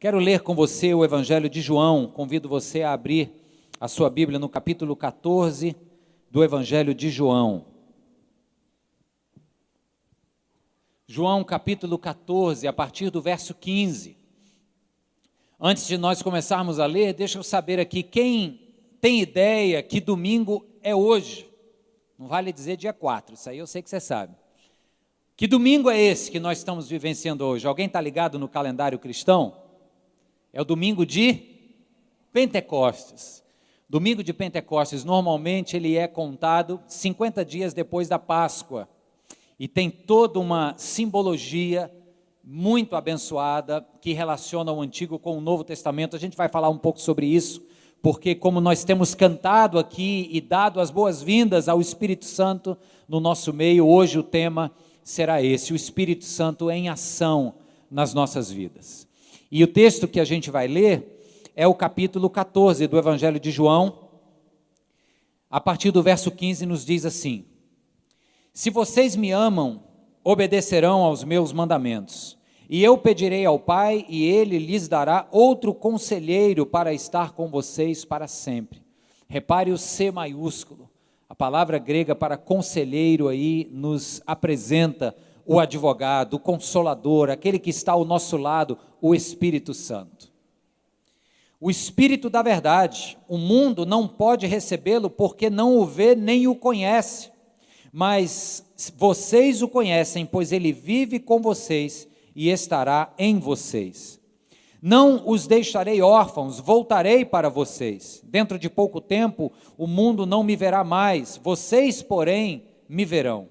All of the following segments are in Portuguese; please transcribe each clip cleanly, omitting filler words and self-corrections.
Quero ler com você o Evangelho de João. Convido você a abrir a sua Bíblia no capítulo 14 do Evangelho de João. João capítulo 14, a partir do verso 15. Antes de nós começarmos a ler, deixa eu saber aqui, quem tem ideia que domingo é hoje? Não vale dizer dia 4, isso aí eu sei que você sabe. Que domingo é esse que nós estamos vivenciando hoje? Alguém está ligado no calendário cristão? É o domingo de Pentecostes. Domingo de Pentecostes, normalmente ele é contado 50 dias depois da Páscoa. E tem toda uma simbologia muito abençoada que relaciona o Antigo com o Novo Testamento. A gente vai falar um pouco sobre isso, porque como nós temos cantado aqui e dado as boas-vindas ao Espírito Santo no nosso meio, hoje o tema será esse, o Espírito Santo em ação nas nossas vidas. E o texto que a gente vai ler é o capítulo 14 do Evangelho de João. A partir do verso 15 nos diz assim: Se vocês me amam, obedecerão aos meus mandamentos. E eu pedirei ao Pai, e Ele lhes dará outro conselheiro para estar com vocês para sempre. Repare o C maiúsculo. A palavra grega para conselheiro aí nos apresenta o advogado, o consolador, aquele que está ao nosso lado, o Espírito Santo. O Espírito da verdade, o mundo não pode recebê-lo porque não o vê nem o conhece, mas vocês o conhecem, pois ele vive com vocês e estará em vocês. Não os deixarei órfãos, voltarei para vocês. Dentro de pouco tempo, o mundo não me verá mais, vocês, porém, me verão.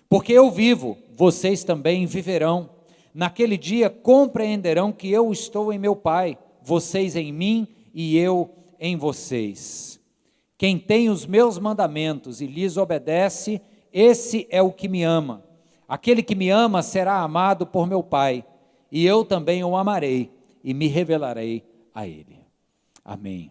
Porque eu vivo, vocês também viverão. Naquele dia compreenderão que eu estou em meu Pai, vocês em mim e eu em vocês. Quem tem os meus mandamentos e lhes obedece, esse é o que me ama. Aquele que me ama será amado por meu Pai, e eu também o amarei e me revelarei a ele. Amém.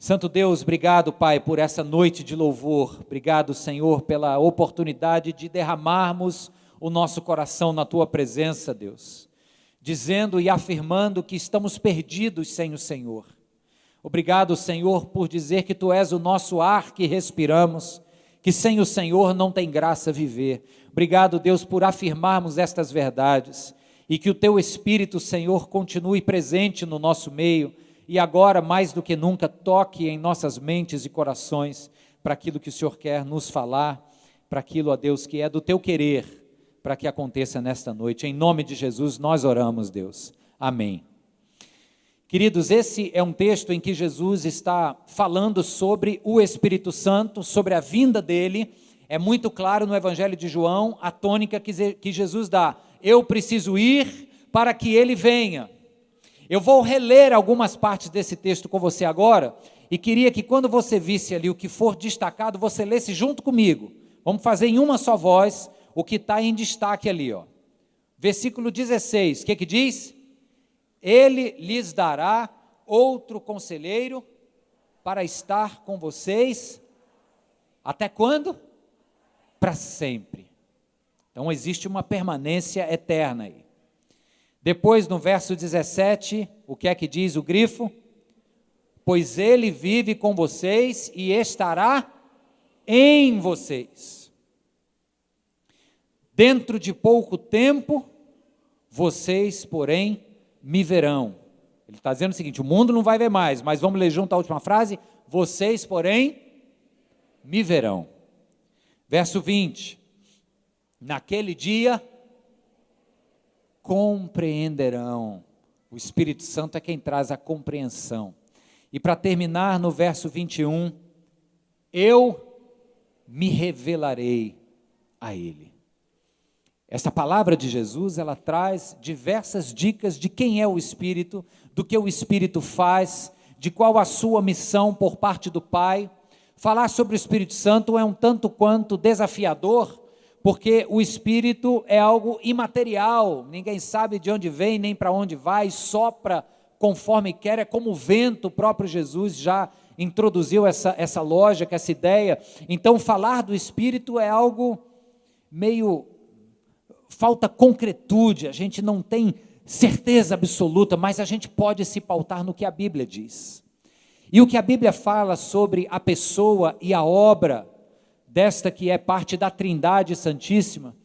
Santo Deus, obrigado, Pai, por essa noite de louvor. Obrigado, Senhor, pela oportunidade de derramarmos o nosso coração na Tua presença, Deus, dizendo e afirmando que estamos perdidos sem o Senhor. Obrigado, Senhor, por dizer que Tu és o nosso ar que respiramos, que sem o Senhor não tem graça viver. Obrigado, Deus, por afirmarmos estas verdades e que o Teu Espírito, Senhor, continue presente no nosso meio e agora, mais do que nunca, toque em nossas mentes e corações para aquilo que o Senhor quer nos falar, para aquilo, ó Deus, que é do Teu querer, para que aconteça nesta noite. Em nome de Jesus, nós oramos, Deus. Amém. Queridos, esse é um texto em que Jesus está falando sobre o Espírito Santo, sobre a vinda dele. É muito claro no Evangelho de João a tônica que Jesus dá. Eu preciso ir para que ele venha. Eu vou reler algumas partes desse texto com você agora, e queria que quando você visse ali o que for destacado, você lesse junto comigo. Vamos fazer em uma só voz o que está em destaque ali, ó. Versículo 16, o que diz? Ele lhes dará outro conselheiro para estar com vocês, até quando? Para sempre. Então existe uma permanência eterna aí. Depois, no verso 17, o que é que diz o grifo? Pois ele vive com vocês e estará em vocês. Dentro de pouco tempo, vocês, porém, me verão. Ele está dizendo o seguinte, o mundo não vai ver mais, mas vamos ler junto a última frase. Vocês, porém, me verão. Verso 20. Naquele dia compreenderão. O Espírito Santo é quem traz a compreensão. E para terminar no verso 21, eu me revelarei a ele. Essa palavra de Jesus, ela traz diversas dicas de quem é o Espírito, do que o Espírito faz, de qual a sua missão por parte do Pai. Falar sobre o Espírito Santo é um tanto quanto desafiador, porque o Espírito é algo imaterial, ninguém sabe de onde vem, nem para onde vai, sopra conforme quer, é como o vento. O próprio Jesus já introduziu essa lógica, essa ideia. Então falar do Espírito é algo meio, falta concretude, a gente não tem certeza absoluta, mas a gente pode se pautar no que a Bíblia diz. E o que a Bíblia fala sobre a pessoa e a obra desta que é parte da Trindade Santíssima,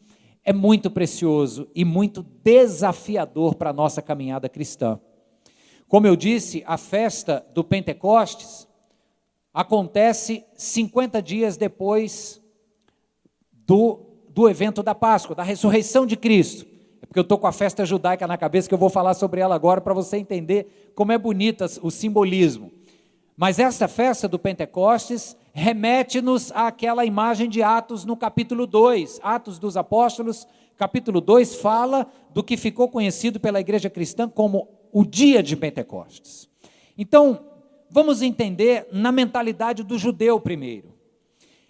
é muito precioso e muito desafiador para a nossa caminhada cristã. Como eu disse, a festa do Pentecostes acontece 50 dias depois do evento da Páscoa, da ressurreição de Cristo. É porque eu estou com a festa judaica na cabeça, que eu vou falar sobre ela agora, para você entender como é bonita o simbolismo. Mas essa festa do Pentecostes remete-nos àquela imagem de Atos no capítulo 2. Atos dos Apóstolos, capítulo 2, fala do que ficou conhecido pela igreja cristã como o dia de Pentecostes. Então, vamos entender na mentalidade do judeu primeiro.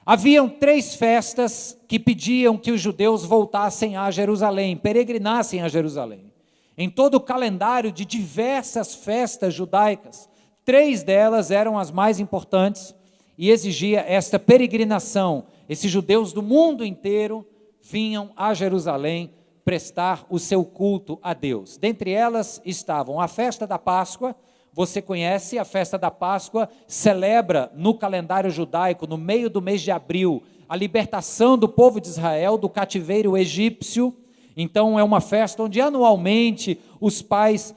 Haviam 3 festas que pediam que os judeus voltassem a Jerusalém, peregrinassem a Jerusalém. Em todo o calendário de diversas festas judaicas, 3 delas eram as mais importantes e exigia esta peregrinação. Esses judeus do mundo inteiro vinham a Jerusalém prestar o seu culto a Deus. Dentre elas estavam a festa da Páscoa. Você conhece, a festa da Páscoa celebra no calendário judaico, no meio do mês de abril, a libertação do povo de Israel do cativeiro egípcio. Então é uma festa onde anualmente os pais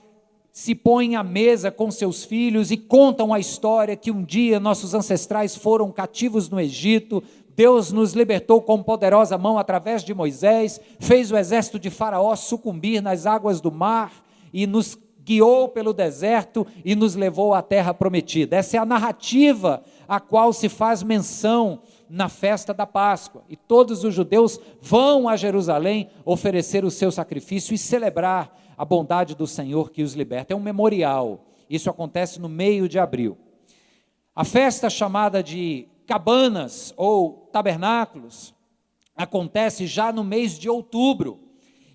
se põem à mesa com seus filhos e contam a história que um dia nossos ancestrais foram cativos no Egito, Deus nos libertou com poderosa mão através de Moisés, fez o exército de Faraó sucumbir nas águas do mar e nos guiou pelo deserto e nos levou à terra prometida. Essa é a narrativa a qual se faz menção na festa da Páscoa. E todos os judeus vão a Jerusalém oferecer o seu sacrifício e celebrar a bondade do Senhor que os liberta. É um memorial. Isso acontece no meio de abril. A festa chamada de cabanas ou tabernáculos acontece já no mês de outubro.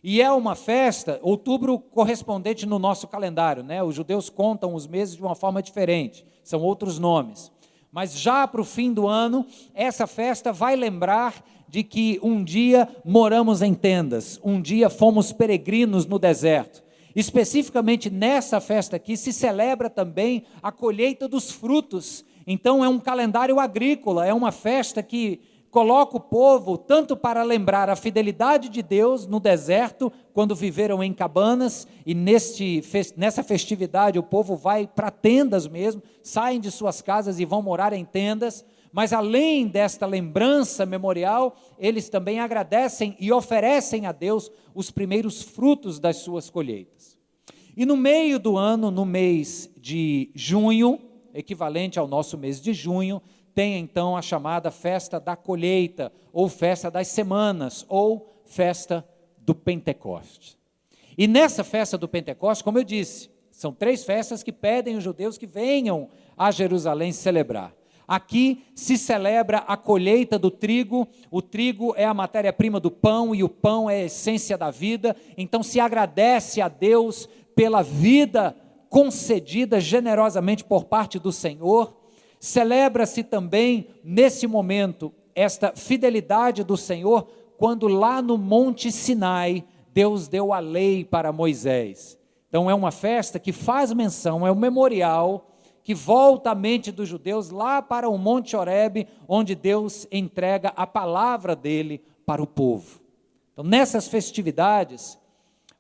E é uma festa, outubro correspondente no nosso calendário, né? Os judeus contam os meses de uma forma diferente, são outros nomes. Mas já para o fim do ano, essa festa vai lembrar de que um dia moramos em tendas, um dia fomos peregrinos no deserto. Especificamente nessa festa aqui se celebra também a colheita dos frutos. Então é um calendário agrícola, é uma festa que coloca o povo tanto para lembrar a fidelidade de Deus no deserto, quando viveram em cabanas, e nessa festividade o povo vai para tendas mesmo, saem de suas casas e vão morar em tendas, mas além desta lembrança memorial, eles também agradecem e oferecem a Deus os primeiros frutos das suas colheitas. E no meio do ano, no mês de junho, equivalente ao nosso mês de junho, tem então a chamada festa da colheita, ou festa das semanas, ou festa do Pentecostes. E nessa festa do Pentecostes, como eu disse, são 3 festas que pedem os judeus que venham a Jerusalém celebrar. Aqui se celebra a colheita do trigo, o trigo é a matéria-prima do pão, e o pão é a essência da vida, então se agradece a Deus pela vida concedida generosamente por parte do Senhor. Celebra-se também, nesse momento, esta fidelidade do Senhor, quando lá no Monte Sinai, Deus deu a lei para Moisés. Então é uma festa que faz menção, é um memorial, que volta a mente dos judeus lá para o Monte Horebe, onde Deus entrega a palavra dele para o povo. Então nessas festividades,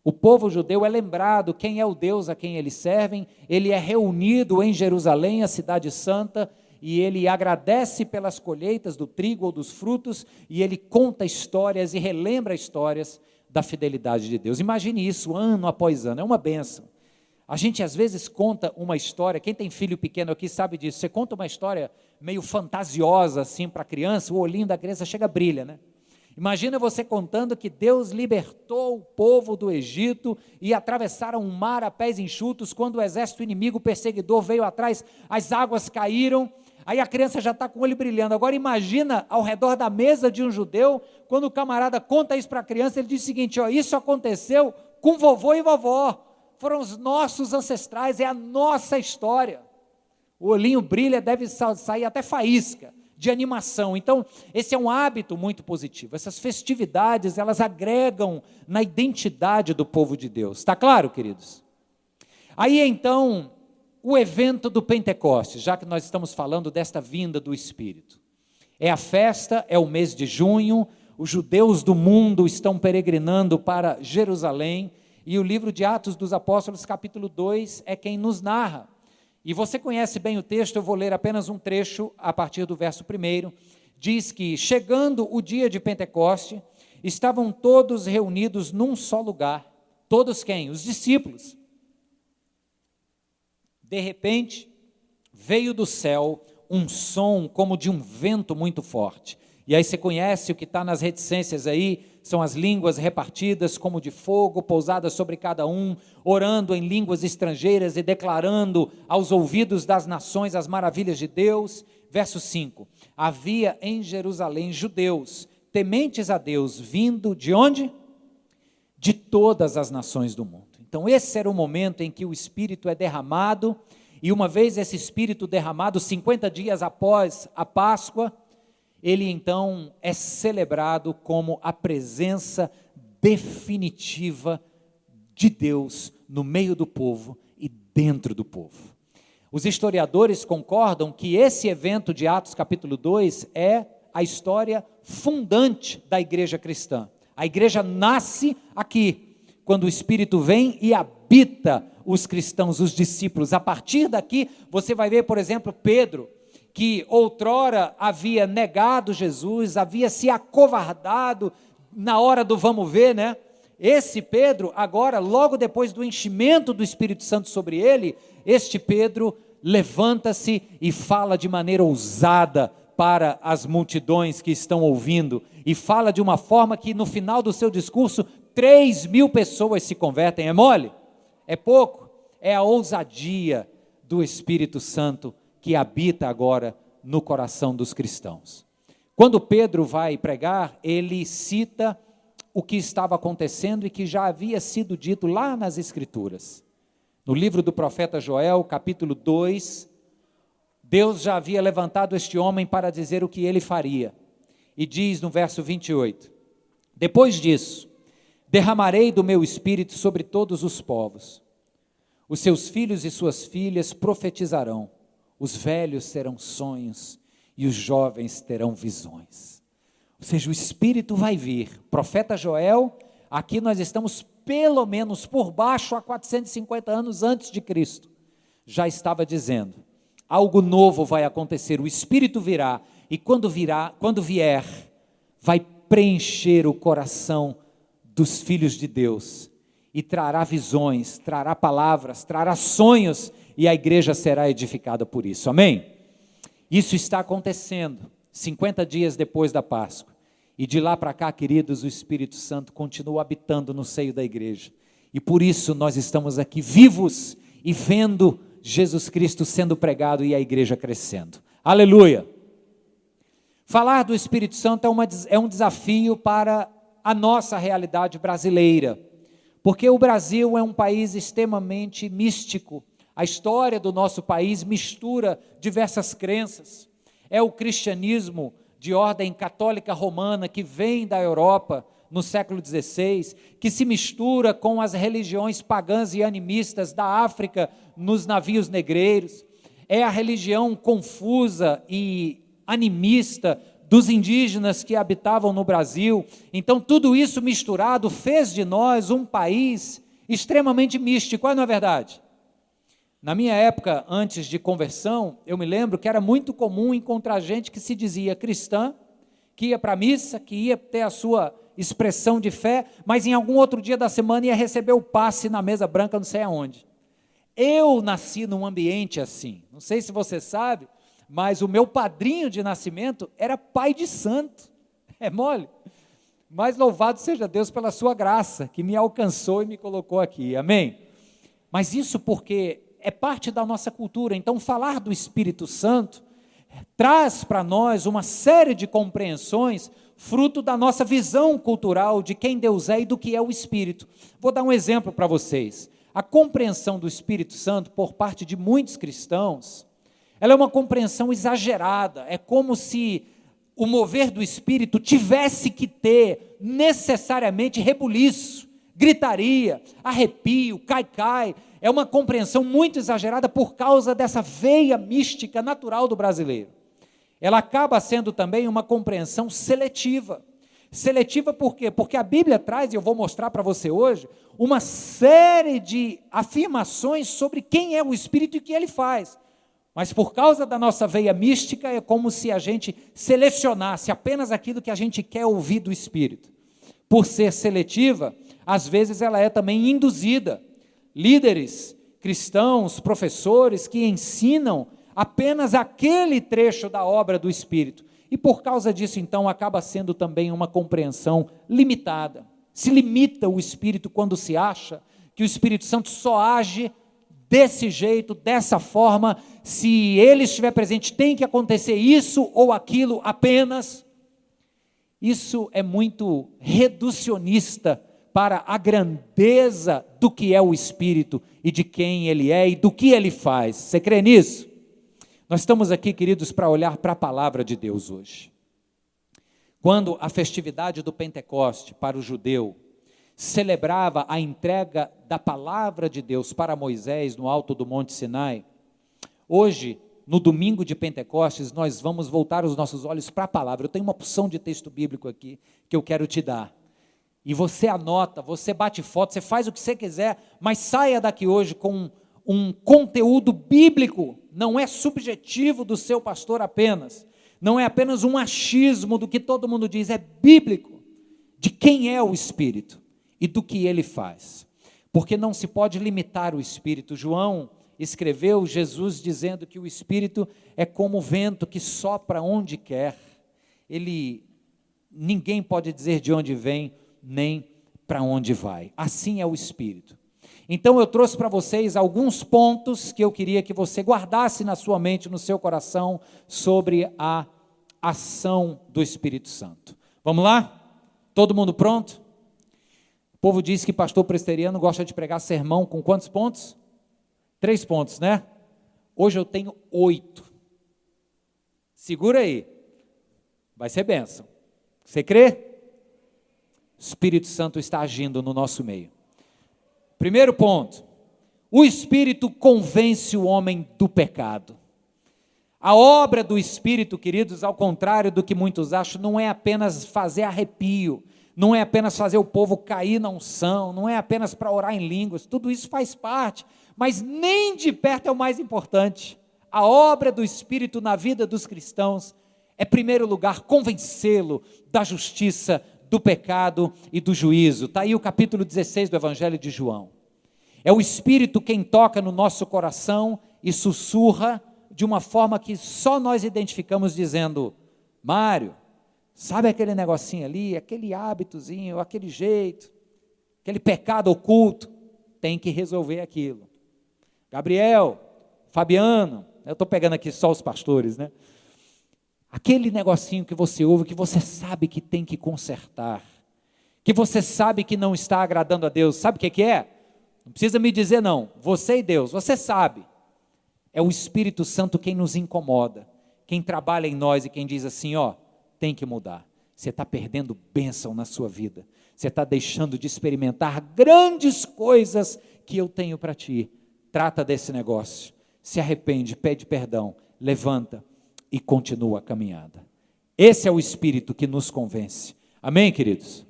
o povo judeu é lembrado quem é o Deus a quem eles servem, ele é reunido em Jerusalém, a cidade santa, e ele agradece pelas colheitas do trigo ou dos frutos, e ele conta histórias e relembra histórias da fidelidade de Deus. Imagine isso ano após ano, é uma bênção. A gente às vezes conta uma história, quem tem filho pequeno aqui sabe disso, você conta uma história meio fantasiosa assim para a criança, o olhinho da criança chega a brilha, né? Imagina você contando que Deus libertou o povo do Egito e atravessaram um mar a pés enxutos, quando o exército inimigo perseguidor veio atrás, as águas caíram, aí a criança já está com o olho brilhando. Agora imagina ao redor da mesa de um judeu, quando o camarada conta isso para a criança, ele diz o seguinte, ó, isso aconteceu com vovô e vovó, foram os nossos ancestrais, é a nossa história. O olhinho brilha, deve sair até faísca, de animação. Então, esse é um hábito muito positivo. Essas festividades, elas agregam na identidade do povo de Deus. Está claro, queridos? Aí, então, o evento do Pentecostes, já que nós estamos falando desta vinda do Espírito. É a festa, é o mês de junho, os judeus do mundo estão peregrinando para Jerusalém, e o livro de Atos dos Apóstolos, capítulo 2, é quem nos narra. E você conhece bem o texto, eu vou ler apenas um trecho a partir do verso 1. Diz que, chegando o dia de Pentecoste, estavam todos reunidos num só lugar. Todos quem? Os discípulos. De repente, veio do céu um som como de um vento muito forte. E aí você conhece o que está nas reticências aí, são as línguas repartidas como de fogo, pousadas sobre cada um, orando em línguas estrangeiras e declarando aos ouvidos das nações as maravilhas de Deus. Verso 5, havia em Jerusalém judeus, tementes a Deus, vindo de onde? De todas as nações do mundo. Então esse era o momento em que o Espírito é derramado, e uma vez esse Espírito derramado, 50 dias após a Páscoa, ele então é celebrado como a presença definitiva de Deus no meio do povo e dentro do povo. Os historiadores concordam que esse evento de Atos capítulo 2 é a história fundante da igreja cristã. A igreja nasce aqui, quando o Espírito vem e habita os cristãos, os discípulos. A partir daqui, você vai ver, por exemplo, Pedro, que outrora havia negado Jesus, havia se acovardado na hora do vamos ver, né? Esse Pedro, agora, logo depois do enchimento do Espírito Santo sobre ele, este Pedro levanta-se e fala de maneira ousada para as multidões que estão ouvindo, e fala de uma forma que no final do seu discurso, 3.000 pessoas se convertem. É mole? É pouco? É a ousadia do Espírito Santo que habita agora no coração dos cristãos. Quando Pedro vai pregar, ele cita o que estava acontecendo e que já havia sido dito lá nas Escrituras. No livro do profeta Joel, capítulo 2, Deus já havia levantado este homem para dizer o que ele faria. E diz no verso 28, depois disso, derramarei do meu espírito sobre todos os povos. Os seus filhos e suas filhas profetizarão. Os velhos terão sonhos e os jovens terão visões. Ou seja, o Espírito vai vir. Profeta Joel, aqui nós estamos pelo menos por baixo há 450 anos antes de Cristo. Já estava dizendo, algo novo vai acontecer, o Espírito virá, e quando vier, vai preencher o coração dos filhos de Deus, e trará visões, trará palavras, trará sonhos, e a igreja será edificada por isso, amém? Isso está acontecendo, 50 dias depois da Páscoa, e de lá para cá, queridos, o Espírito Santo continua habitando no seio da igreja, e por isso nós estamos aqui vivos, e vendo Jesus Cristo sendo pregado e a igreja crescendo, aleluia! Falar do Espírito Santo é um desafio para a nossa realidade brasileira, porque o Brasil é um país extremamente místico. A história do nosso país mistura diversas crenças. É o cristianismo de ordem católica romana que vem da Europa no século XVI, que se mistura com as religiões pagãs e animistas da África nos navios negreiros. É a religião confusa e animista dos indígenas que habitavam no Brasil. Então tudo isso misturado fez de nós um país extremamente místico, não é verdade? Na minha época, antes de conversão, eu me lembro que era muito comum encontrar gente que se dizia cristã, que ia para a missa, que ia ter a sua expressão de fé, mas em algum outro dia da semana ia receber o passe na mesa branca, não sei aonde. Eu nasci num ambiente assim, não sei se você sabe, mas o meu padrinho de nascimento era pai de santo, é mole? Mas louvado seja Deus pela sua graça, que me alcançou e me colocou aqui, amém? Mas isso porque é parte da nossa cultura, então falar do Espírito Santo traz para nós uma série de compreensões, fruto da nossa visão cultural de quem Deus é e do que é o Espírito. Vou dar um exemplo para vocês. A compreensão do Espírito Santo por parte de muitos cristãos Ela é uma compreensão exagerada, é como se o mover do Espírito tivesse que ter necessariamente rebuliço, gritaria, arrepio, cai-cai. É uma compreensão muito exagerada por causa dessa veia mística natural do brasileiro. Ela acaba sendo também uma compreensão seletiva. Seletiva por quê? Porque a Bíblia traz, e eu vou mostrar para você hoje, uma série de afirmações sobre quem é o Espírito e o que ele faz. Mas por causa da nossa veia mística, é como se a gente selecionasse apenas aquilo que a gente quer ouvir do Espírito. Por ser seletiva, às vezes ela é também induzida. Líderes cristãos, professores que ensinam apenas aquele trecho da obra do Espírito. E por causa disso, então, acaba sendo também uma compreensão limitada. Se limita o Espírito quando se acha que o Espírito Santo só age desse jeito, dessa forma, se ele estiver presente, tem que acontecer isso ou aquilo apenas. Isso é muito reducionista para a grandeza do que é o Espírito e de quem ele é e do que ele faz. Você crê nisso? Nós estamos aqui, queridos, para olhar para a palavra de Deus hoje. Quando a festividade do Pentecoste para o judeu celebrava a entrega da palavra de Deus para Moisés no alto do Monte Sinai, hoje, no domingo de Pentecostes, nós vamos voltar os nossos olhos para a palavra. Eu tenho uma porção de texto bíblico aqui que eu quero te dar. E você anota, você bate foto, você faz o que você quiser, mas saia daqui hoje com um conteúdo bíblico, não é subjetivo do seu pastor apenas, não é apenas um achismo do que todo mundo diz, é bíblico, de quem é o Espírito e do que ele faz, porque não se pode limitar o Espírito. João escreveu Jesus dizendo que o Espírito é como o vento que sopra onde quer, ninguém pode dizer de onde vem, nem para onde vai, assim é o Espírito. Então eu trouxe para vocês alguns pontos que eu queria que você guardasse na sua mente, no seu coração, sobre a ação do Espírito Santo. Vamos lá? Todo mundo pronto? O povo diz que pastor presbiteriano gosta de pregar sermão com quantos pontos? 3 pontos, né? Hoje eu tenho 8. Segura aí, vai ser bênção. Você crê? O Espírito Santo está agindo no nosso meio. Primeiro ponto, o Espírito convence o homem do pecado. A obra do Espírito, queridos, ao contrário do que muitos acham, não é apenas fazer arrepio, não é apenas fazer o povo cair na unção, não é apenas para orar em línguas, tudo isso faz parte, mas nem de perto é o mais importante. A obra do Espírito na vida dos cristãos é, em primeiro lugar, convencê-lo da justiça, do pecado e do juízo. Está aí o capítulo 16 do Evangelho de João. É o Espírito quem toca no nosso coração e sussurra de uma forma que só nós identificamos dizendo: Mário, sabe aquele negocinho ali, aquele hábitozinho, aquele jeito, aquele pecado oculto, tem que resolver aquilo. Gabriel, Fabiano, eu estou pegando aqui só os pastores, né? Aquele negocinho que você ouve, que você sabe que tem que consertar, que você sabe que não está agradando a Deus, sabe o que é? Não precisa me dizer não, você e Deus, você sabe. É o Espírito Santo quem nos incomoda, quem trabalha em nós e quem diz assim, ó, tem que mudar. Você está perdendo bênção na sua vida, você está deixando de experimentar grandes coisas que eu tenho para ti. Trata desse negócio, se arrepende, pede perdão, levanta e continua a caminhada. Esse é o Espírito que nos convence. Amém, queridos? O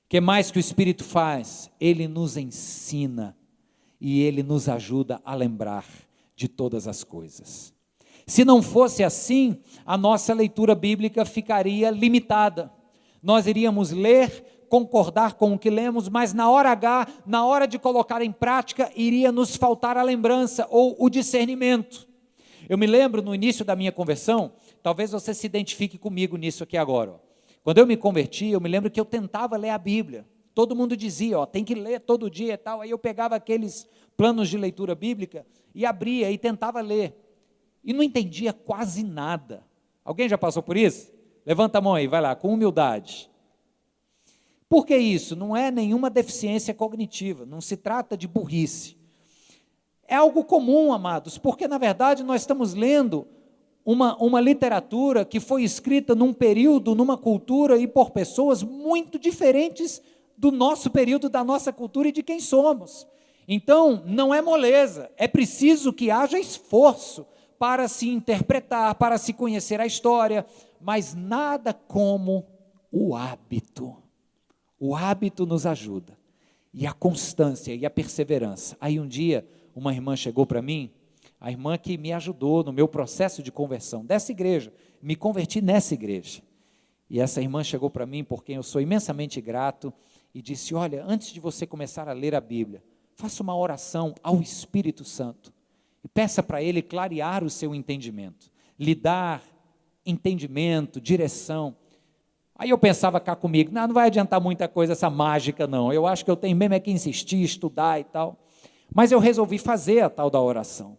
que mais que o Espírito faz? Ele nos ensina e ele nos ajuda a lembrar de todas as coisas. Se não fosse assim, a nossa leitura bíblica ficaria limitada. Nós iríamos ler, concordar com o que lemos, mas na hora H, na hora de colocar em prática, iria nos faltar a lembrança ou o discernimento. Eu me lembro no início da minha conversão, talvez você se identifique comigo nisso aqui agora. Ó. Quando eu me converti, eu me lembro que eu tentava ler a Bíblia. Todo mundo dizia, ó, tem que ler todo dia e tal. Aí eu pegava aqueles planos de leitura bíblica e abria e tentava ler. E não entendia quase nada. Alguém já passou por isso? Levanta a mão aí, vai lá, com humildade. Por que isso? Não é nenhuma deficiência cognitiva, não se trata de burrice. é algo comum, amados, porque na verdade nós estamos lendo uma literatura que foi escrita num período, numa cultura e por pessoas muito diferentes do nosso período, da nossa cultura e de quem somos. Então, não é moleza, é preciso que haja esforço para se interpretar, para se conhecer a história, mas nada como o hábito. O hábito nos ajuda, e a constância e a perseverança. Aí um dia, uma irmã chegou para mim, a irmã que me ajudou no meu processo de conversão, dessa igreja, me converti nessa igreja. E essa irmã chegou para mim, por quem eu sou imensamente grato, e disse: olha, antes de você começar a ler a Bíblia, faça uma oração ao Espírito Santo, e peça para Ele clarear o seu entendimento, lhe dar entendimento, direção. Aí eu pensava cá comigo, não vai adiantar muita coisa essa mágica não, eu acho que eu tenho mesmo é que insistir, estudar e tal. Mas eu resolvi fazer a tal da oração.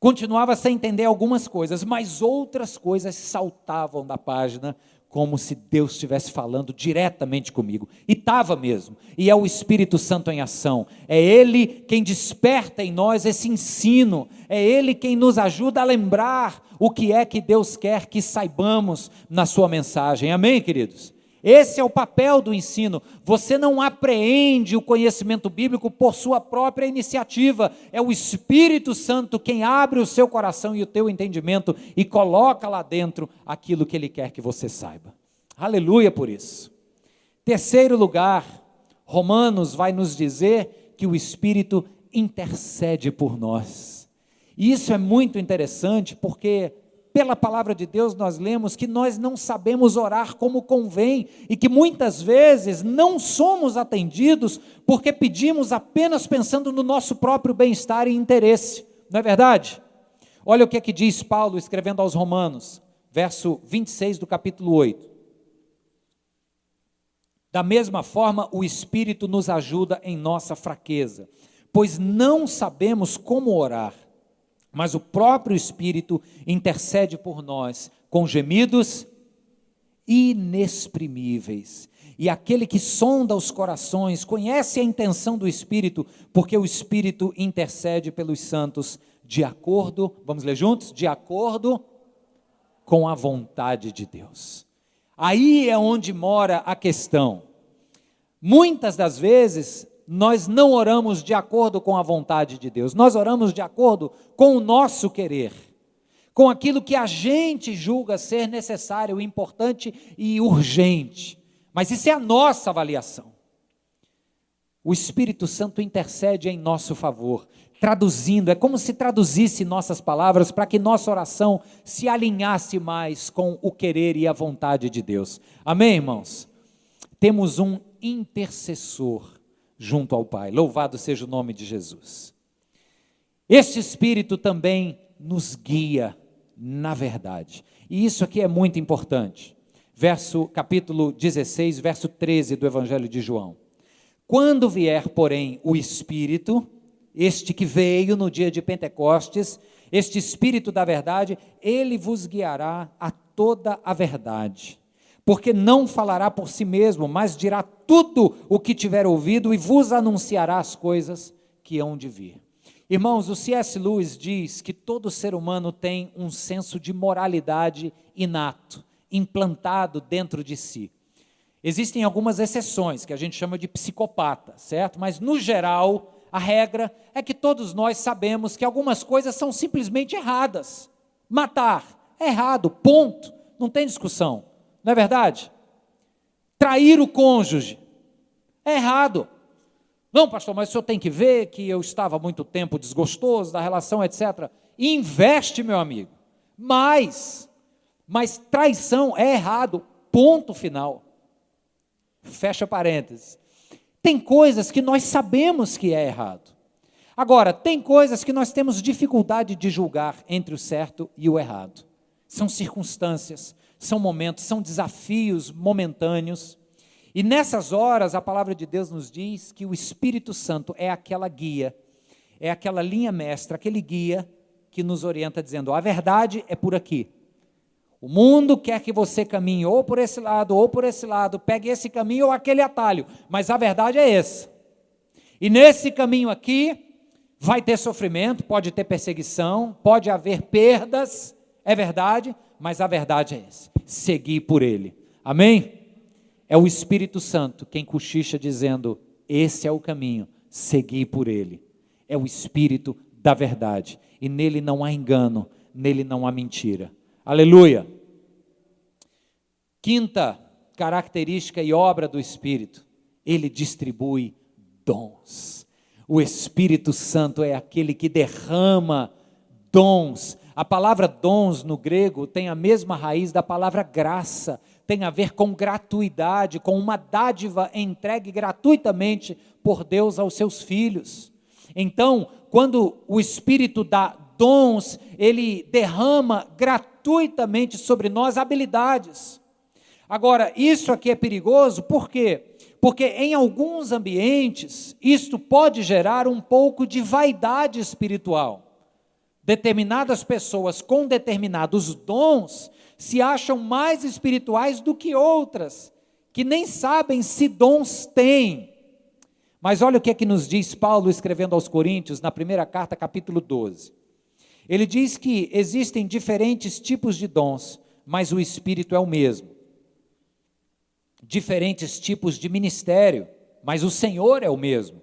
Continuava sem entender algumas coisas, mas outras coisas saltavam da página, como se Deus estivesse falando diretamente comigo, e estava mesmo, e é o Espírito Santo em ação, é Ele quem desperta em nós esse ensino, é Ele quem nos ajuda a lembrar o que é que Deus quer que saibamos na sua mensagem, amém, queridos? Esse é o papel do ensino. Você não apreende o conhecimento bíblico por sua própria iniciativa, é o Espírito Santo quem abre o seu coração e o teu entendimento e coloca lá dentro aquilo que Ele quer que você saiba. Aleluia por isso. Terceiro lugar, Romanos vai nos dizer que o Espírito intercede por nós. E isso é muito interessante porque pela palavra de Deus nós lemos que nós não sabemos orar como convém e que muitas vezes não somos atendidos porque pedimos apenas pensando no nosso próprio bem-estar e interesse, não é verdade? Olha o que é que diz Paulo escrevendo aos Romanos, verso 26 do capítulo 8. Da mesma forma, o Espírito nos ajuda em nossa fraqueza, pois não sabemos como orar, mas o próprio Espírito intercede por nós com gemidos inexprimíveis. E aquele que sonda os corações conhece a intenção do Espírito, porque o Espírito intercede pelos santos de acordo, vamos ler juntos? De acordo com a vontade de Deus. Aí é onde mora a questão. Muitas das vezes nós não oramos de acordo com a vontade de Deus, nós oramos de acordo com o nosso querer, com aquilo que a gente julga ser necessário, importante e urgente, mas isso é a nossa avaliação. O Espírito Santo intercede em nosso favor, traduzindo, é como se traduzisse nossas palavras para que nossa oração se alinhasse mais com o querer e a vontade de Deus. Amém, irmãos? Temos um intercessor junto ao Pai, louvado seja o nome de Jesus. Este Espírito também nos guia na verdade, e isso aqui é muito importante, capítulo 16, verso 13 do Evangelho de João. Quando vier, porém, o Espírito, este que veio no dia de Pentecostes, este Espírito da verdade, ele vos guiará a toda a verdade, porque não falará por si mesmo, mas dirá tudo o que tiver ouvido e vos anunciará as coisas que hão de vir. Irmãos, o C.S. Lewis diz que todo ser humano tem um senso de moralidade inato, implantado dentro de si. Existem algumas exceções, que a gente chama de psicopata, certo? Mas, no geral, a regra é que todos nós sabemos que algumas coisas são simplesmente erradas. Matar é errado, ponto, não tem discussão. Não é verdade? Trair o cônjuge é errado. Não, pastor, mas o senhor tem que ver que eu estava há muito tempo desgostoso da relação, etc. Investe, meu amigo. Mas traição é errado, ponto final. Fecha parênteses. Tem coisas que nós sabemos que é errado. Agora, tem coisas que nós temos dificuldade de julgar entre o certo e o errado. São circunstâncias, são momentos, são desafios momentâneos, e nessas horas a palavra de Deus nos diz que o Espírito Santo é aquela guia, é aquela linha mestra, aquele guia que nos orienta dizendo, a verdade é por aqui, o mundo quer que você caminhe ou por esse lado, pegue esse caminho ou aquele atalho, mas a verdade é essa, e nesse caminho aqui, Vai ter sofrimento, pode ter perseguição, pode haver perdas, é verdade, mas a verdade é essa: seguir por Ele. Amém? É o Espírito Santo quem cochicha dizendo: esse é o caminho, seguir por Ele. É o Espírito da verdade, e nele não há engano, nele não há mentira. Aleluia! Quinta característica e obra do Espírito: ele distribui dons. O Espírito Santo é aquele que derrama dons. A palavra dons no grego tem a mesma raiz da palavra graça, tem a ver com gratuidade, com uma dádiva entregue gratuitamente por Deus aos seus filhos. Então, quando o Espírito dá dons, ele derrama gratuitamente sobre nós habilidades. Agora, isso aqui é perigoso, por quê? Porque em alguns ambientes, isto pode gerar um pouco de vaidade espiritual. Determinadas pessoas com determinados dons se acham mais espirituais do que outras, que nem sabem se dons têm. Mas olha o que é que nos diz Paulo escrevendo aos Coríntios, na primeira carta, capítulo 12. Ele diz que existem diferentes tipos de dons, mas o Espírito é o mesmo. Diferentes tipos de ministério, mas o Senhor é o mesmo.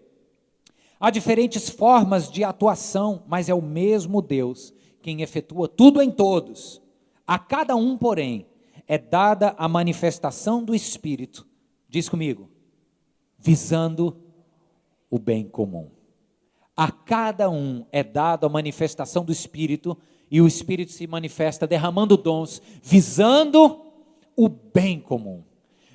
Há diferentes formas de atuação, mas é o mesmo Deus quem efetua tudo em todos. A cada um, porém, é dada a manifestação do Espírito, diz comigo, visando o bem comum. A cada um é dada a manifestação do Espírito, e o Espírito se manifesta derramando dons, visando o bem comum.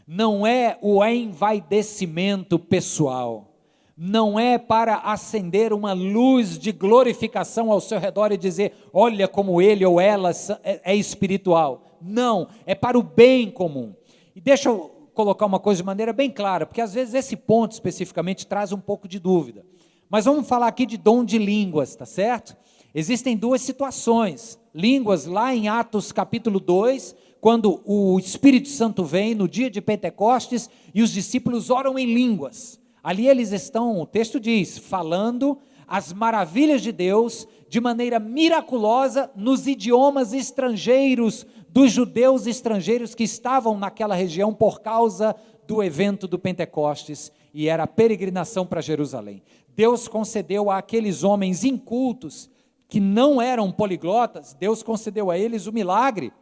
Não é o envaidecimento pessoal, não é para acender uma luz de glorificação ao seu redor e dizer, olha como ele ou ela é espiritual. Não, é para o bem comum. E deixa eu colocar uma coisa de maneira bem clara, porque às vezes esse ponto especificamente traz um pouco de dúvida. Mas vamos falar aqui de dom de línguas, tá certo? Existem duas situações. Línguas lá em Atos capítulo 2, quando o Espírito Santo vem no dia de Pentecostes e os discípulos oram em línguas. Ali eles estão, o texto diz, falando as maravilhas de Deus de maneira miraculosa nos idiomas estrangeiros, dos judeus estrangeiros que estavam naquela região por causa do evento do Pentecostes, e era a peregrinação para Jerusalém. Deus concedeu àqueles homens incultos, que não eram poliglotas, Deus concedeu a eles o milagre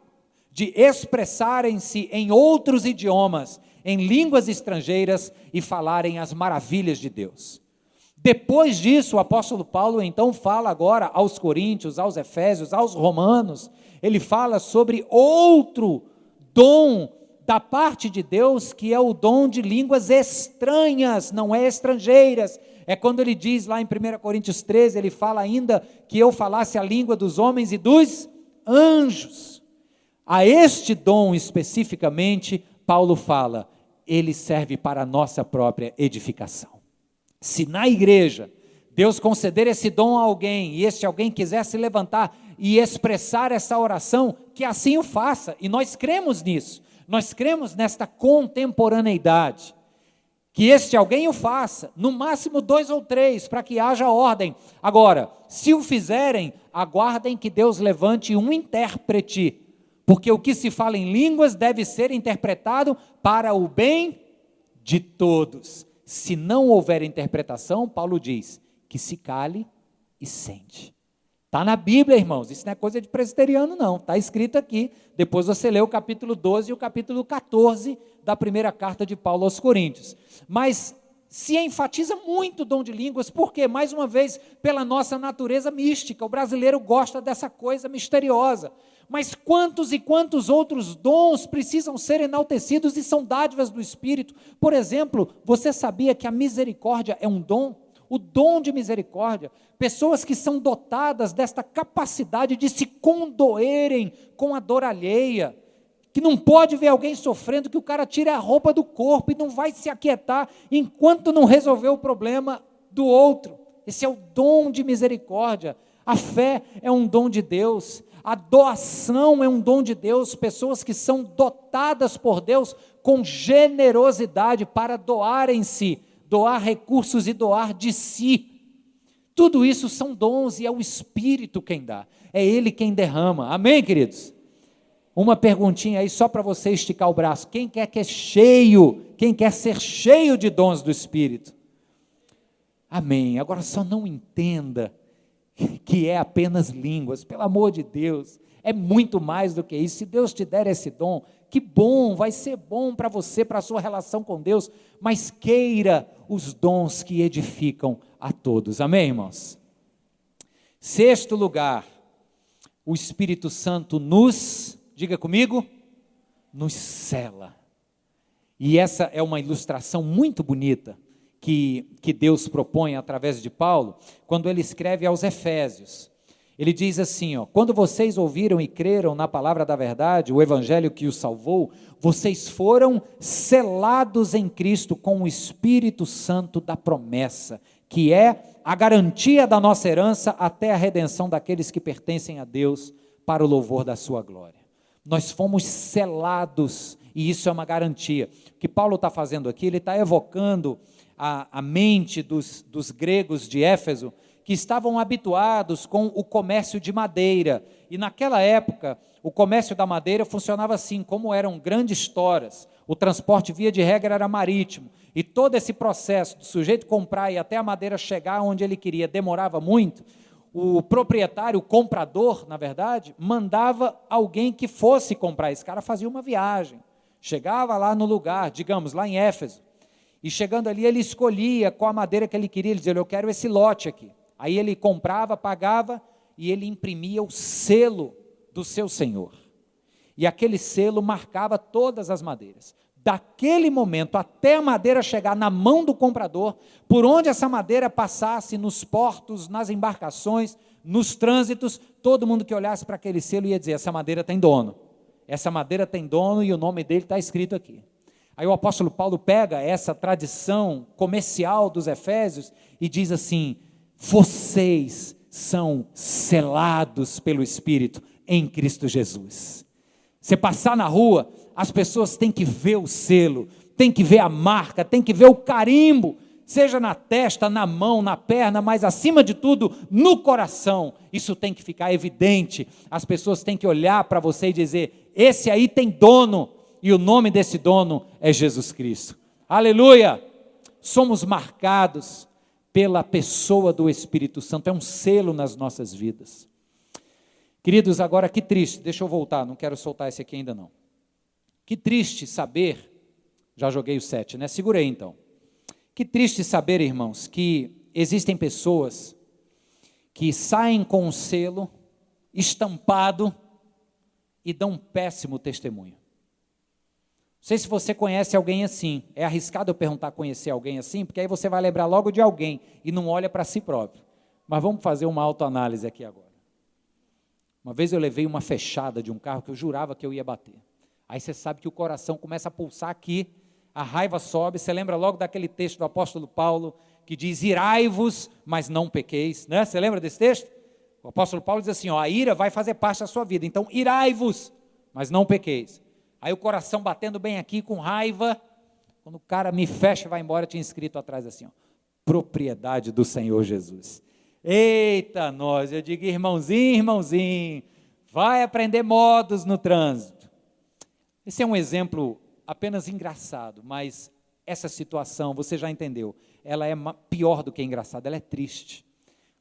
de expressarem-se em outros idiomas, em línguas estrangeiras, e falarem as maravilhas de Deus. Depois disso, o apóstolo Paulo então fala agora aos Coríntios, aos Efésios, aos Romanos, ele fala sobre outro dom da parte de Deus, que é o dom de línguas estranhas, não é estrangeiras. É quando ele diz lá em 1 Coríntios 13, ele fala ainda que eu falasse a língua dos homens e dos anjos. A este dom especificamente, Paulo fala, ele serve para a nossa própria edificação. Se na igreja Deus conceder esse dom a alguém, e este alguém quiser se levantar e expressar essa oração, que assim o faça, e nós cremos nisso, nós cremos nesta contemporaneidade, que este alguém o faça, no máximo 2 ou 3, para que haja ordem. Agora, se o fizerem, aguardem que Deus levante um intérprete, porque o que se fala em línguas deve ser interpretado para o bem de todos. Se não houver interpretação, Paulo diz, que se cale e sente. Está na Bíblia, irmãos, isso não é coisa de presbiteriano não, está escrito aqui, depois você lê o capítulo 12 e o capítulo 14 da primeira carta de Paulo aos Coríntios. Mas se enfatiza muito o dom de línguas, porque, mais uma vez, pela nossa natureza mística, o brasileiro gosta dessa coisa misteriosa. Mas quantos e quantos outros dons precisam ser enaltecidos e são dádivas do Espírito? Por exemplo, você sabia que a misericórdia é um dom? O dom de misericórdia, pessoas que são dotadas desta capacidade de se condoerem com a dor alheia, que não pode ver alguém sofrendo, que o cara tire a roupa do corpo e não vai se aquietar enquanto não resolver o problema do outro. Esse é o dom de misericórdia. A fé é um dom de Deus, a doação é um dom de Deus, pessoas que são dotadas por Deus com generosidade para doarem-se, doar recursos e doar de si. Tudo isso são dons e é o Espírito quem dá, é Ele quem derrama. Amém, queridos? Uma perguntinha aí só para você esticar o braço. Quem quer que é cheio? Quem quer ser cheio de dons do Espírito? Amém. Agora só não entenda que é apenas línguas, pelo amor de Deus, é muito mais do que isso. Se Deus te der esse dom, que bom, vai ser bom para você, para a sua relação com Deus, mas queira os dons que edificam a todos. Amém, irmãos? Sexto lugar, o Espírito Santo nos, diga comigo, nos cela. E essa é uma ilustração muito bonita que Deus propõe através de Paulo, quando ele escreve aos Efésios. Ele diz assim, quando vocês ouviram e creram na palavra da verdade, o evangelho que os salvou, vocês foram selados em Cristo com o Espírito Santo da promessa, que é a garantia da nossa herança até a redenção daqueles que pertencem a Deus para o louvor da sua glória. Nós fomos selados, e isso é uma garantia. O que Paulo está fazendo aqui, ele está evocando a mente dos gregos de Éfeso, que estavam habituados com o comércio de madeira, e naquela época, o comércio da madeira funcionava assim, como eram grandes toras, o transporte via de regra era marítimo, e todo esse processo do sujeito comprar e até a madeira chegar onde ele queria, demorava muito. O proprietário, o comprador, na verdade, mandava alguém que fosse comprar, esse cara fazia uma viagem, chegava lá no lugar, digamos, lá em Éfeso, e chegando ali ele escolhia qual a madeira que ele queria, ele dizia, eu quero esse lote aqui. Aí ele comprava, pagava, e ele imprimia o selo do seu senhor. E aquele selo marcava todas as madeiras. Daquele momento até a madeira chegar na mão do comprador, por onde essa madeira passasse, nos portos, nas embarcações, nos trânsitos, todo mundo que olhasse para aquele selo ia dizer, essa madeira tem dono. Essa madeira tem dono e o nome dele está escrito aqui. Aí o apóstolo Paulo pega essa tradição comercial dos Efésios e diz assim, vocês são selados pelo Espírito em Cristo Jesus. Você passar na rua, as pessoas têm que ver o selo, têm que ver a marca, têm que ver o carimbo, seja na testa, na mão, na perna, mas acima de tudo, no coração. Isso tem que ficar evidente. As pessoas têm que olhar para você e dizer, esse aí tem dono, e o nome desse dono é Jesus Cristo. Aleluia! Somos marcados pela pessoa do Espírito Santo, é um selo nas nossas vidas. Queridos, agora que triste, deixa eu voltar, não quero soltar esse aqui ainda não. Que triste saber, já joguei o 7, né? Segura aí então. Que triste saber, irmãos, que existem pessoas que saem com um selo estampado e dão um péssimo testemunho. Não sei se você conhece alguém assim, é arriscado eu perguntar conhecer alguém assim, porque aí você vai lembrar logo de alguém e não olha para si próprio. Mas vamos fazer uma autoanálise aqui agora. Uma vez eu levei uma fechada de um carro que eu jurava que eu ia bater. Aí você sabe que o coração começa a pulsar aqui, a raiva sobe, você lembra logo daquele texto do apóstolo Paulo, que diz, irai-vos, mas não pequeis, né? Você lembra desse texto? O apóstolo Paulo diz assim, a ira vai fazer parte da sua vida, então irai-vos, mas não pequeis. Aí o coração batendo bem aqui, com raiva, quando o cara me fecha e vai embora, tinha escrito atrás assim, propriedade do Senhor Jesus. Eita nós, eu digo, irmãozinho, vai aprender modos no trânsito. Esse é um exemplo apenas engraçado, mas essa situação, você já entendeu, ela é pior do que engraçada, ela é triste.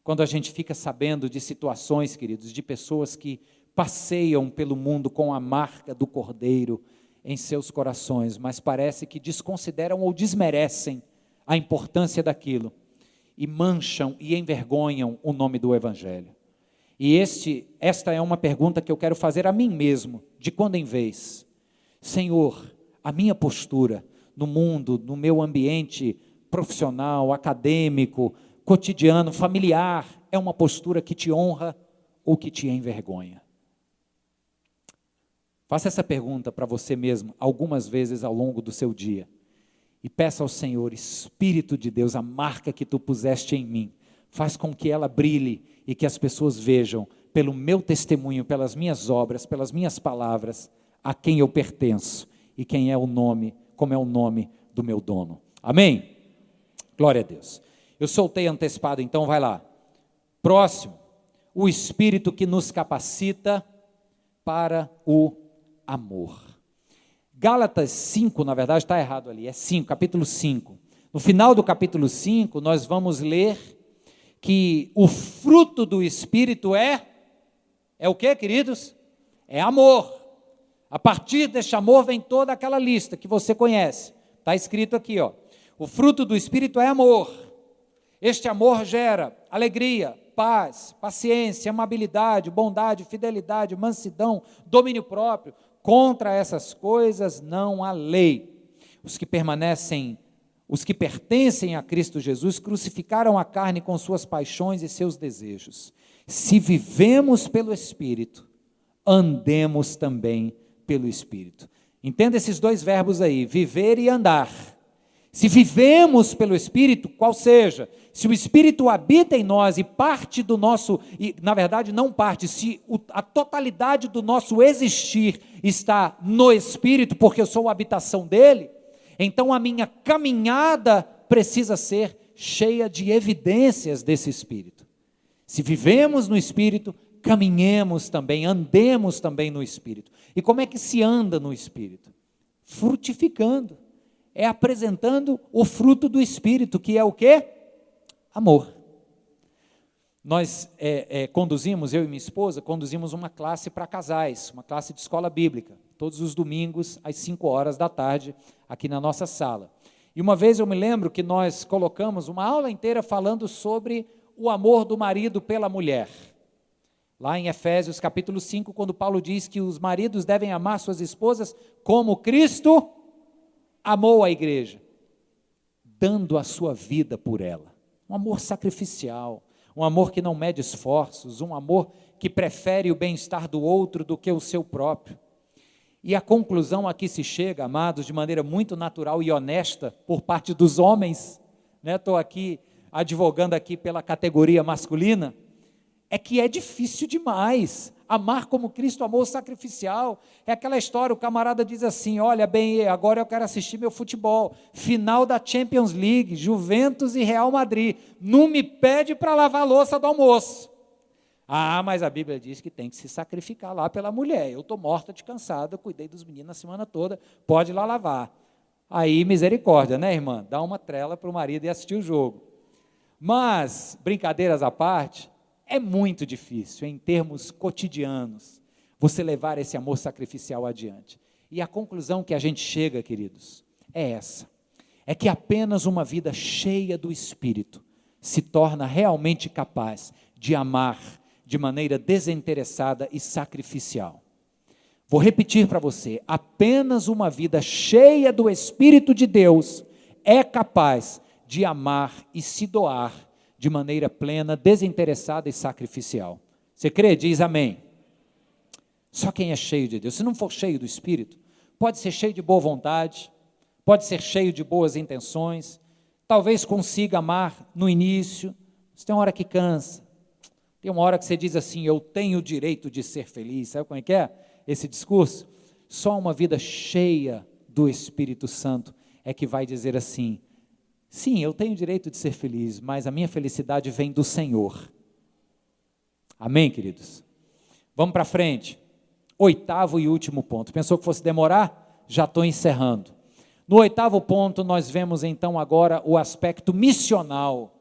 Quando a gente fica sabendo de situações, queridos, de pessoas que passeiam pelo mundo com a marca do Cordeiro em seus corações, mas parece que desconsideram ou desmerecem a importância daquilo, e mancham e envergonham o nome do Evangelho. E esta é uma pergunta que eu quero fazer a mim mesmo, de quando em vez. Senhor, a minha postura no mundo, no meu ambiente profissional, acadêmico, cotidiano, familiar, é uma postura que te honra ou que te envergonha? Faça essa pergunta para você mesmo, algumas vezes ao longo do seu dia. E peça ao Senhor, Espírito de Deus, a marca que tu puseste em mim, faz com que ela brilhe e que as pessoas vejam, pelo meu testemunho, pelas minhas obras, pelas minhas palavras, a quem eu pertenço e quem é o nome, como é o nome do meu dono. Amém? Glória a Deus. Eu soltei antecipado, então vai lá. Próximo, o Espírito que nos capacita para o amor. Gálatas 5, na verdade está errado ali, é 5, capítulo 5. No final do capítulo 5, nós vamos ler que o fruto do Espírito é o que, queridos? É amor. A partir deste amor vem toda aquela lista que você conhece. Está escrito aqui, ó. O fruto do Espírito é amor. Este amor gera alegria, paz, paciência, amabilidade, bondade, fidelidade, mansidão, domínio próprio. Contra essas coisas não há lei. Os que pertencem a Cristo Jesus crucificaram a carne com suas paixões e seus desejos. Se vivemos pelo Espírito, andemos também pelo Espírito. Entenda esses dois verbos aí, viver e andar. Se vivemos pelo Espírito, qual seja, se o Espírito habita em nós e parte do nosso, e na verdade não parte, se a totalidade do nosso existir está no Espírito, porque eu sou a habitação dele, então a minha caminhada precisa ser cheia de evidências desse Espírito. Se vivemos no Espírito, caminhemos também, andemos também no Espírito. E como é que se anda no Espírito? Frutificando. É apresentando o fruto do Espírito, que é o quê? Amor. Nós conduzimos, eu e minha esposa, conduzimos uma classe para casais, uma classe de escola bíblica, todos os domingos, às 5 horas da tarde, aqui na nossa sala. E uma vez eu me lembro que nós colocamos uma aula inteira falando sobre o amor do marido pela mulher. Lá em Efésios capítulo 5, quando Paulo diz que os maridos devem amar suas esposas como Cristo amou a igreja, dando a sua vida por ela. Um amor sacrificial, um amor que não mede esforços, um amor que prefere o bem-estar do outro do que o seu próprio. E a conclusão a que se chega, amados, de maneira muito natural e honesta por parte dos homens, estou aqui advogando aqui pela categoria masculina, é que é difícil demais amar como Cristo amou, sacrificial. É aquela história, o camarada diz assim, olha bem, agora eu quero assistir meu futebol, final da Champions League, Juventus e Real Madrid, não me pede para lavar a louça do almoço. Ah, mas a Bíblia diz que tem que se sacrificar lá pela mulher, eu estou morta de cansada, cuidei dos meninos a semana toda, pode ir lá lavar. Aí misericórdia, né, irmã? Dá uma trela para o marido e assistir o jogo. Mas, brincadeiras à parte, é muito difícil, em termos cotidianos, você levar esse amor sacrificial adiante. E a conclusão que a gente chega, queridos, é essa. É que apenas uma vida cheia do Espírito se torna realmente capaz de amar de maneira desinteressada e sacrificial. Vou repetir para você, apenas uma vida cheia do Espírito de Deus é capaz de amar e se doar de maneira plena, desinteressada e sacrificial. Você crê? Diz amém. Só quem é cheio de Deus. Se não for cheio do Espírito, pode ser cheio de boa vontade, pode ser cheio de boas intenções, talvez consiga amar no início, mas tem uma hora que cansa, tem uma hora que você diz assim, eu tenho o direito de ser feliz, sabe como é que é esse discurso? Só uma vida cheia do Espírito Santo é que vai dizer assim, sim, eu tenho o direito de ser feliz, mas a minha felicidade vem do Senhor. Amém, queridos? Vamos para frente. 8º e último ponto. Pensou que fosse demorar? Já estou encerrando. No 8º ponto, nós vemos então agora o aspecto missional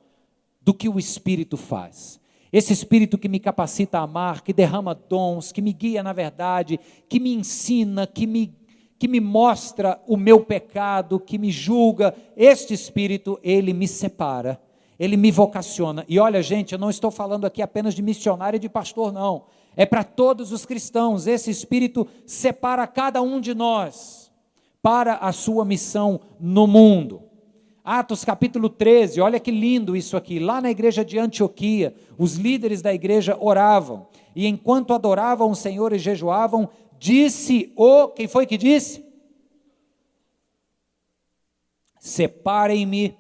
do que o Espírito faz. Esse Espírito que me capacita a amar, que derrama dons, que me guia na verdade, que me ensina, que me mostra o meu pecado, que me julga, este Espírito, ele me separa, ele me vocaciona. E olha, gente, eu não estou falando aqui apenas de missionário e de pastor, não. É para todos os cristãos. Esse Espírito separa cada um de nós para a sua missão no mundo. Atos capítulo 13, olha que lindo isso aqui. Lá na igreja de Antioquia, os líderes da igreja oravam. E enquanto adoravam o Senhor e jejuavam, quem foi que disse? Separem-me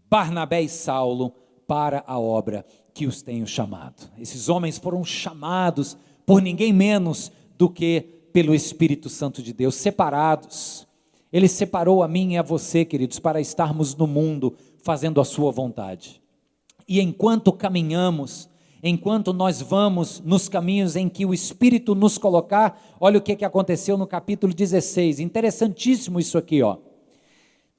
Barnabé e Saulo para a obra que os tenho chamado. Esses homens foram chamados por ninguém menos do que pelo Espírito Santo de Deus, separados. Ele separou a mim e a você, queridos, para estarmos no mundo fazendo a sua vontade. E enquanto caminhamos, enquanto nós vamos nos caminhos em que o Espírito nos colocar. Olha o que aconteceu no capítulo 16, interessantíssimo isso aqui, ó.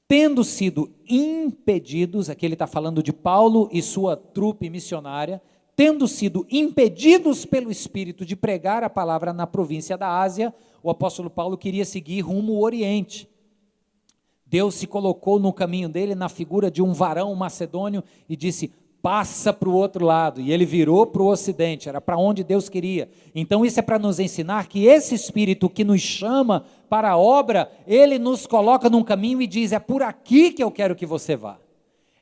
Tendo sido impedidos, aqui ele está falando de Paulo e sua trupe missionária, tendo sido impedidos pelo Espírito de pregar a palavra na província da Ásia, o apóstolo Paulo queria seguir rumo ao Oriente. Deus se colocou no caminho dele na figura de um varão macedônio e disse: passa para o outro lado, e ele virou para o ocidente, era para onde Deus queria. Então isso é para nos ensinar que esse Espírito que nos chama para a obra, ele nos coloca num caminho e diz: é por aqui que eu quero que você vá,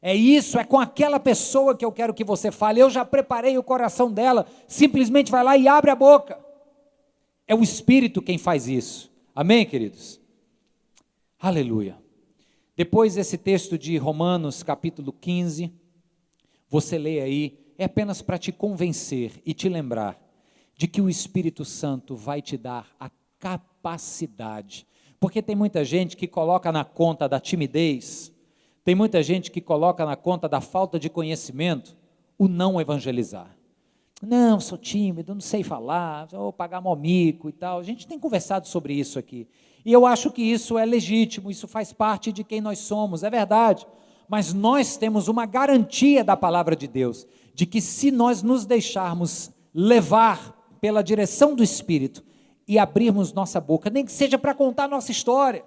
é isso, é com aquela pessoa que eu quero que você fale, eu já preparei o coração dela, simplesmente vai lá e abre a boca. É o Espírito quem faz isso, amém, queridos? Aleluia. Depois desse texto de Romanos capítulo 15, você lê aí, é apenas para te convencer e te lembrar de que o Espírito Santo vai te dar a capacidade, porque tem muita gente que coloca na conta da timidez, tem muita gente que coloca na conta da falta de conhecimento o não evangelizar. Não, sou tímido, não sei falar, vou pagar momico e tal. A gente tem conversado sobre isso aqui, e eu acho que isso é legítimo, isso faz parte de quem nós somos, é verdade. Mas nós temos uma garantia da palavra de Deus, de que se nós nos deixarmos levar pela direção do Espírito e abrirmos nossa boca, nem que seja para contar nossa história,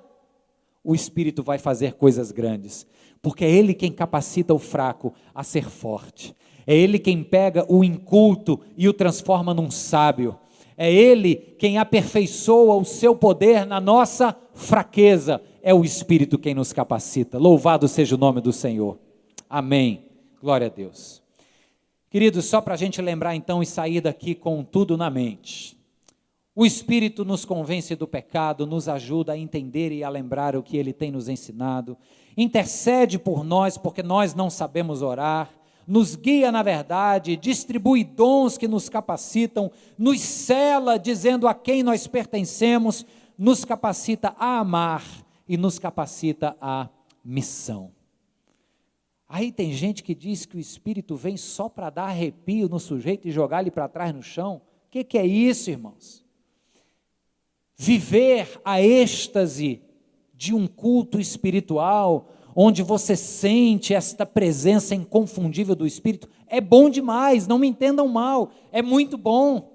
o Espírito vai fazer coisas grandes, porque é Ele quem capacita o fraco a ser forte, é Ele quem pega o inculto e o transforma num sábio, é Ele quem aperfeiçoa o seu poder na nossa fraqueza, é o Espírito quem nos capacita. Louvado seja o nome do Senhor. Amém. Glória a Deus. Queridos, só para a gente lembrar então e sair daqui com tudo na mente. O Espírito nos convence do pecado, nos ajuda a entender e a lembrar o que Ele tem nos ensinado, intercede por nós porque nós não sabemos orar, nos guia na verdade, distribui dons que nos capacitam, nos cela dizendo a quem nós pertencemos, nos capacita a amar e nos capacita à missão. Aí tem gente que diz que o Espírito vem só para dar arrepio no sujeito e jogar ele para trás no chão. O que é isso, irmãos? Viver a êxtase de um culto espiritual, onde você sente esta presença inconfundível do Espírito, é bom demais, não me entendam mal, é muito bom.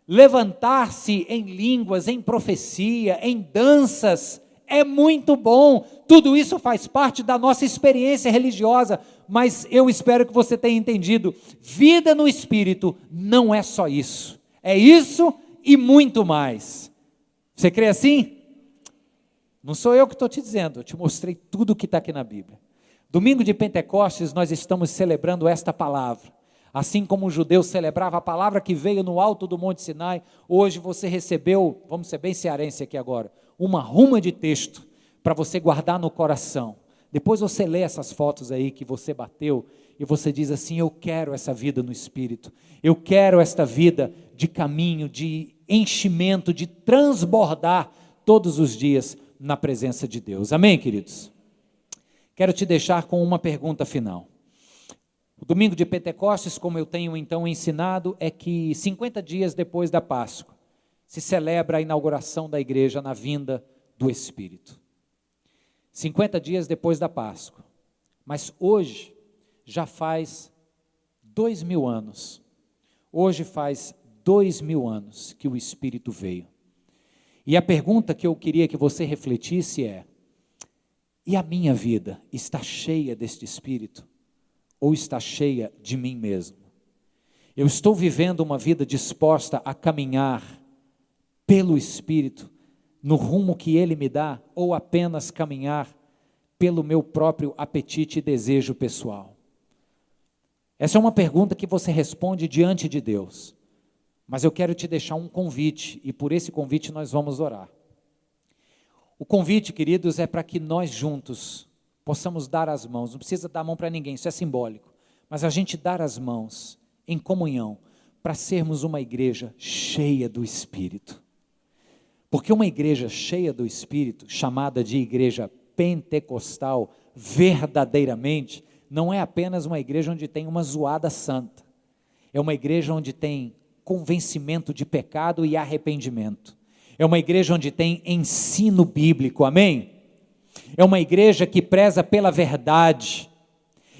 Levantar-se em línguas, em profecia, em danças, é muito bom, tudo isso faz parte da nossa experiência religiosa, mas eu espero que você tenha entendido, vida no Espírito não é só isso, é isso e muito mais. Você crê assim? Não sou eu que estou te dizendo, eu te mostrei tudo o que está aqui na Bíblia. Domingo de Pentecostes nós estamos celebrando esta palavra, assim como o judeu celebrava a palavra que veio no alto do Monte Sinai, hoje você recebeu, vamos ser bem cearense aqui agora, uma ruma de texto para você guardar no coração. Depois você lê essas fotos aí que você bateu e você diz assim: eu quero essa vida no Espírito, eu quero esta vida de caminho, de enchimento, de transbordar todos os dias na presença de Deus. Amém, queridos? Quero te deixar com uma pergunta final. O domingo de Pentecostes, como eu tenho então ensinado, é que 50 dias depois da Páscoa, se celebra a inauguração da igreja na vinda do Espírito. 50 dias depois da Páscoa. Mas hoje, já faz 2000 anos. Hoje faz 2000 anos que o Espírito veio. E a pergunta que eu queria que você refletisse é: e a minha vida está cheia deste Espírito? Ou está cheia de mim mesmo? Eu estou vivendo uma vida disposta a caminhar pelo Espírito, no rumo que Ele me dá, ou apenas caminhar pelo meu próprio apetite e desejo pessoal? Essa é uma pergunta que você responde diante de Deus, mas eu quero te deixar um convite, e por esse convite nós vamos orar. O convite, queridos, é para que nós juntos possamos dar as mãos, não precisa dar a mão para ninguém, isso é simbólico, mas a gente dar as mãos em comunhão, para sermos uma igreja cheia do Espírito. Porque uma igreja cheia do Espírito, chamada de igreja pentecostal, verdadeiramente, não é apenas uma igreja onde tem uma zoada santa. É uma igreja onde tem convencimento de pecado e arrependimento. É uma igreja onde tem ensino bíblico, amém? É uma igreja que preza pela verdade.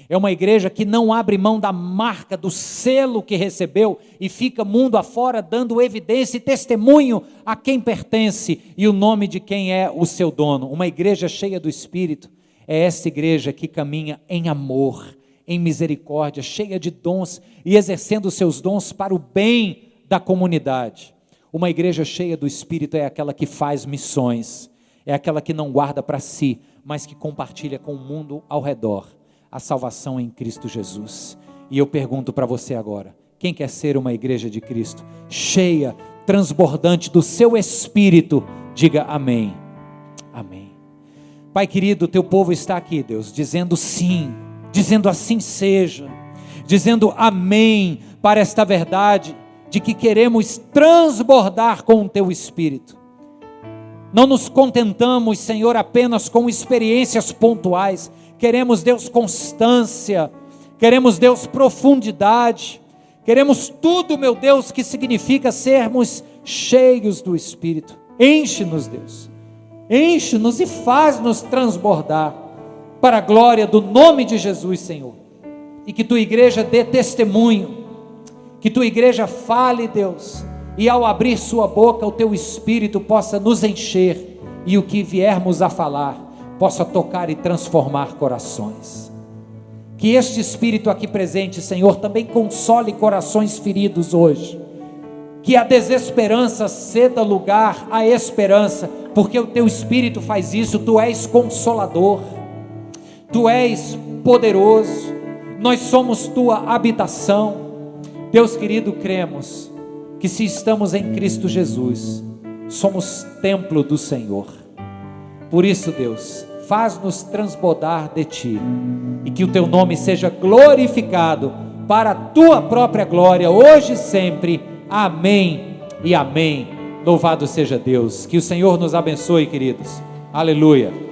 É uma igreja que não abre mão da marca, do selo que recebeu e fica mundo afora dando evidência e testemunho a quem pertence e o nome de quem é o seu dono. Uma igreja cheia do Espírito é essa igreja que caminha em amor, em misericórdia, cheia de dons e exercendo seus dons para o bem da comunidade. Uma igreja cheia do Espírito é aquela que faz missões, é aquela que não guarda para si, mas que compartilha com o mundo ao redor a salvação em Cristo Jesus. E eu pergunto para você agora, quem quer ser uma igreja de Cristo, cheia, transbordante do seu Espírito? Diga amém, amém. Pai querido, teu povo está aqui, Deus, dizendo sim, dizendo assim seja, dizendo amém para esta verdade, de que queremos transbordar com o teu Espírito. Não nos contentamos, Senhor, apenas com experiências pontuais. Queremos, Deus, constância. Queremos, Deus, profundidade. Queremos tudo, meu Deus, que significa sermos cheios do Espírito. Enche-nos, Deus. Enche-nos e faz-nos transbordar para a glória do nome de Jesus, Senhor. E que tua igreja dê testemunho. Que tua igreja fale, Deus, e ao abrir sua boca, o teu Espírito possa nos encher, e o que viermos a falar, possa tocar e transformar corações. Que este Espírito aqui presente, Senhor, também console corações feridos hoje. Que a desesperança ceda lugar à esperança, porque o teu Espírito faz isso. Tu és consolador, tu és poderoso, nós somos tua habitação. Deus querido, cremos que se estamos em Cristo Jesus, somos templo do Senhor. Por isso, Deus, faz-nos transbordar de Ti, e que o Teu nome seja glorificado para a Tua própria glória, hoje e sempre. Amém e amém. Louvado seja Deus. Que o Senhor nos abençoe, queridos. Aleluia.